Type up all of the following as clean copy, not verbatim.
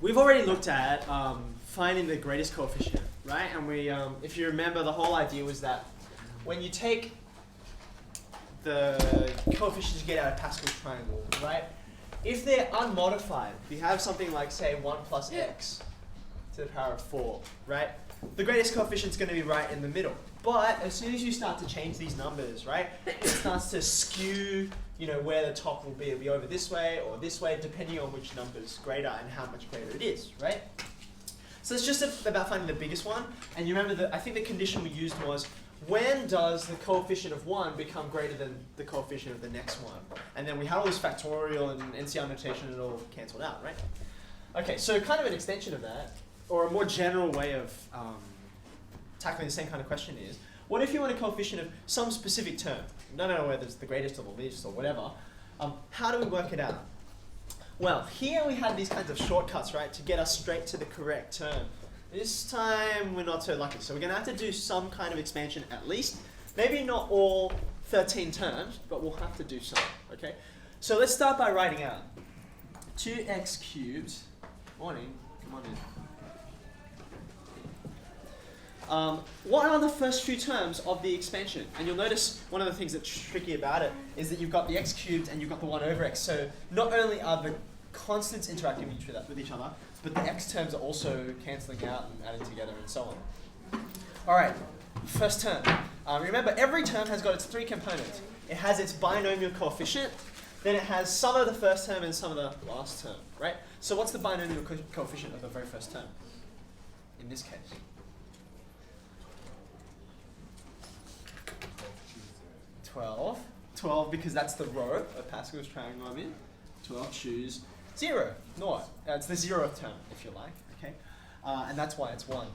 we've already looked at finding the greatest coefficient, right? And we, if you remember, the whole idea was that when you take the coefficients you get out of Pascal's triangle, right? If they're unmodified, if you have something like, say, 1 plus x to the power of 4, right? The greatest coefficient is going to be right in the middle. But as soon as you start to change these numbers, right, it starts to skew, you know, where the top will be. It'll be over this way or this way, depending on which number's greater and how much greater it is, right? So it's just about finding the biggest one. And you remember that I think the condition we used was, when does the coefficient of 1 become greater than the coefficient of the next one? And then we had all this factorial and NCR notation, and it all cancelled out, right? Okay, so kind of an extension of that, or a more general way of tackling the same kind of question is, what if you want a coefficient of some specific term? No matter whether it's the greatest or the least or whatever. How do we work it out? Well, here we had these kinds of shortcuts, right, to get us straight to the correct term. This time we're not so lucky, so we're going to have to do some kind of expansion at least. Maybe not all 13 terms, but we'll have to do some, okay? So let's start by writing out 2x cubed, morning, come on in. What are the first few terms of the expansion? And you'll notice one of the things that's tricky about it is that you've got the x cubed and you've got the 1 over x. So not only are the constants interacting with each other, but the x terms are also cancelling out and adding together and so on. All right, first term. Remember, every term has got its 3 components. It has its binomial coefficient, then it has some of the first term and some of the last term, right? So what's the binomial coefficient of the very first term in this case? 12. 12 because that's the row of Pascal's triangle I'm in. 12 choose 0. No, it's the 0th term, if you like. Okay, and that's why it's 1.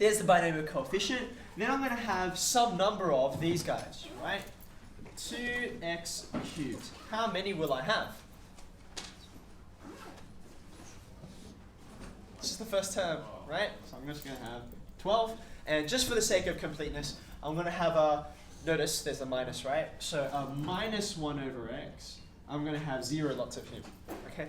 There's the binomial coefficient. Then I'm going to have some number of these guys, right? 2x cubed. How many will I have? This is the first term, right? So I'm just going to have 12. And just for the sake of completeness, I'm going to have a, notice there's a minus, right? So a minus 1 over x. I'm going to have 0 lots of him, okay?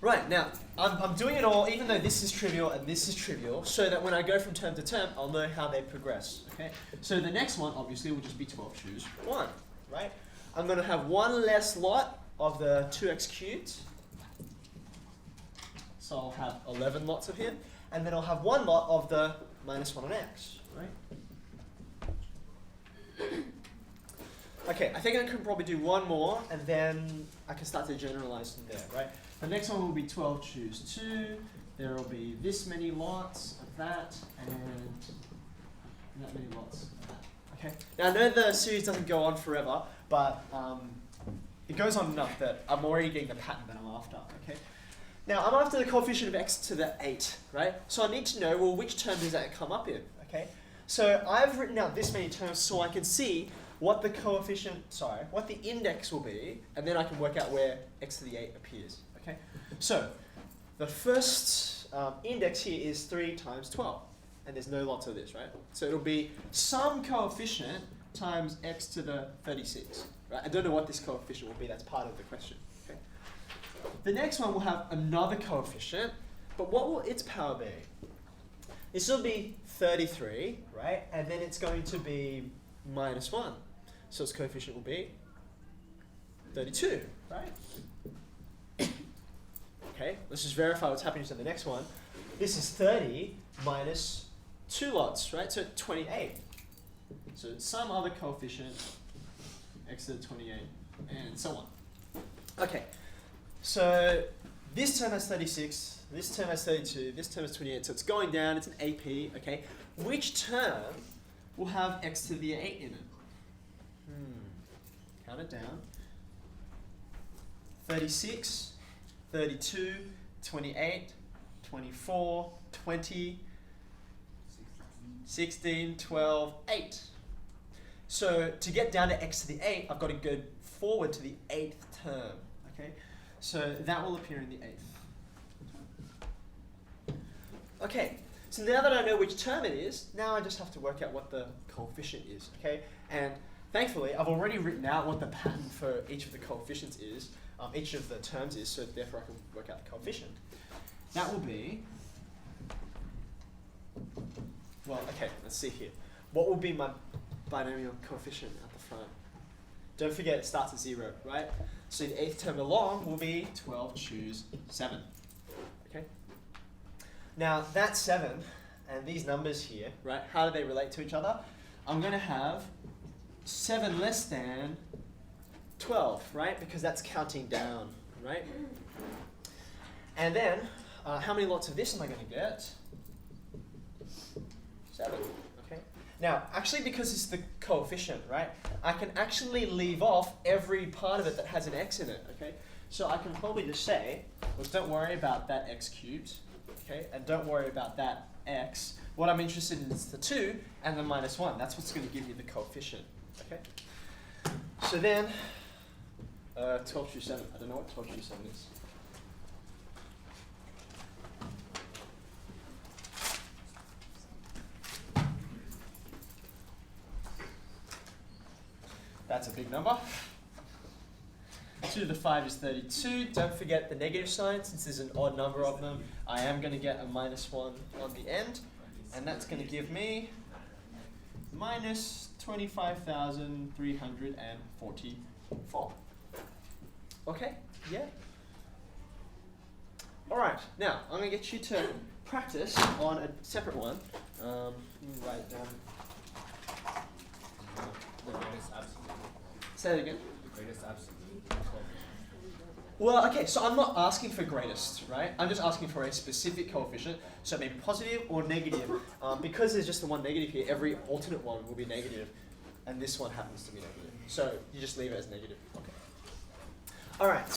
Right, now, I'm doing it all, even though this is trivial and this is trivial, so that when I go from term to term, I'll know how they progress, okay? So the next one, obviously, will just be 12 choose 1, right? I'm going to have 1 less lot of the 2x cubed. So I'll have 11 lots of him. And then I'll have 1 lot of the minus 1 on x, right? Okay, I think I can probably do one more, and then I can start to generalize from there, right? The next one will be 12 choose 2. There will be this many lots of that, and that many lots of that. Okay. Now I know the series doesn't go on forever, but it goes on enough that I'm already getting the pattern that I'm after. Okay. Now I'm after the coefficient of x to the 8, right? So I need to know, well, which term does that come up in? Okay. So I've written out this many terms so I can see what the what the index will be, and then I can work out where x to the 8 appears. Okay, so the first index here is 3 times 12, and there's no lots of this, right? So it'll be some coefficient times x to the 36. Right? I don't know what this coefficient will be. That's part of the question. Okay. The next one will have another coefficient, but what will its power be? This will be 33, right? And then it's going to be minus 1. So its coefficient will be 32, right? Okay, let's just verify what's happening to the next one. This is 30 minus 2 lots, right? So 28. So some other coefficient, x to the 28, and so on. Okay, so this term has 36, this term has 32, this term has 28, so it's going down, it's an AP, okay? Which term will have x to the 8 in it? Count it down. 36, 32, 28, 24, 20, 16, 12, 8. So to get down to x to the 8, I've got to go forward to the 8th term, okay? So that will appear in the 8th. Okay, so now that I know which term it is, now I just have to work out what the coefficient is, okay? And thankfully, I've already written out what the pattern for each of the coefficients is, each of the terms is, so therefore I can work out the coefficient. That will be, well, okay, let's see here. What will be my binomial coefficient at the front? Don't forget it starts at 0, right? So the 8th term along will be 12 choose 7. Okay? Now that 7 and these numbers here, right, how do they relate to each other? I'm going to have 7 less than 12, right? Because that's counting down, right? And then, how many lots of this am I going to get? 7. Okay. Now, actually, because it's the coefficient, right, I can actually leave off every part of it that has an x in it, okay? So I can probably just say, well, don't worry about that x cubed, okay? And don't worry about that x. What I'm interested in is the 2 and the minus 1. That's what's going to give me the coefficient, okay? So then, 12 choose 7. I don't know what 12 choose 7 is. That's a big number. 2 to the 5 is 32. Don't forget the negative sign. Since there's an odd number of them, I am going to get a minus 1 on the end. And that's going to give me minus 25,344. Okay? Yeah? Alright, now I'm going to get you to practice on a separate one. Let me write it down. The greatest absolute. Say that again. The greatest absolute. Well, okay, so I'm not asking for greatest, right? I'm just asking for a specific coefficient, so it may be positive or negative. Because there's just the one negative here, every alternate one will be negative, and this one happens to be negative. So you just leave it as negative. Okay. All right.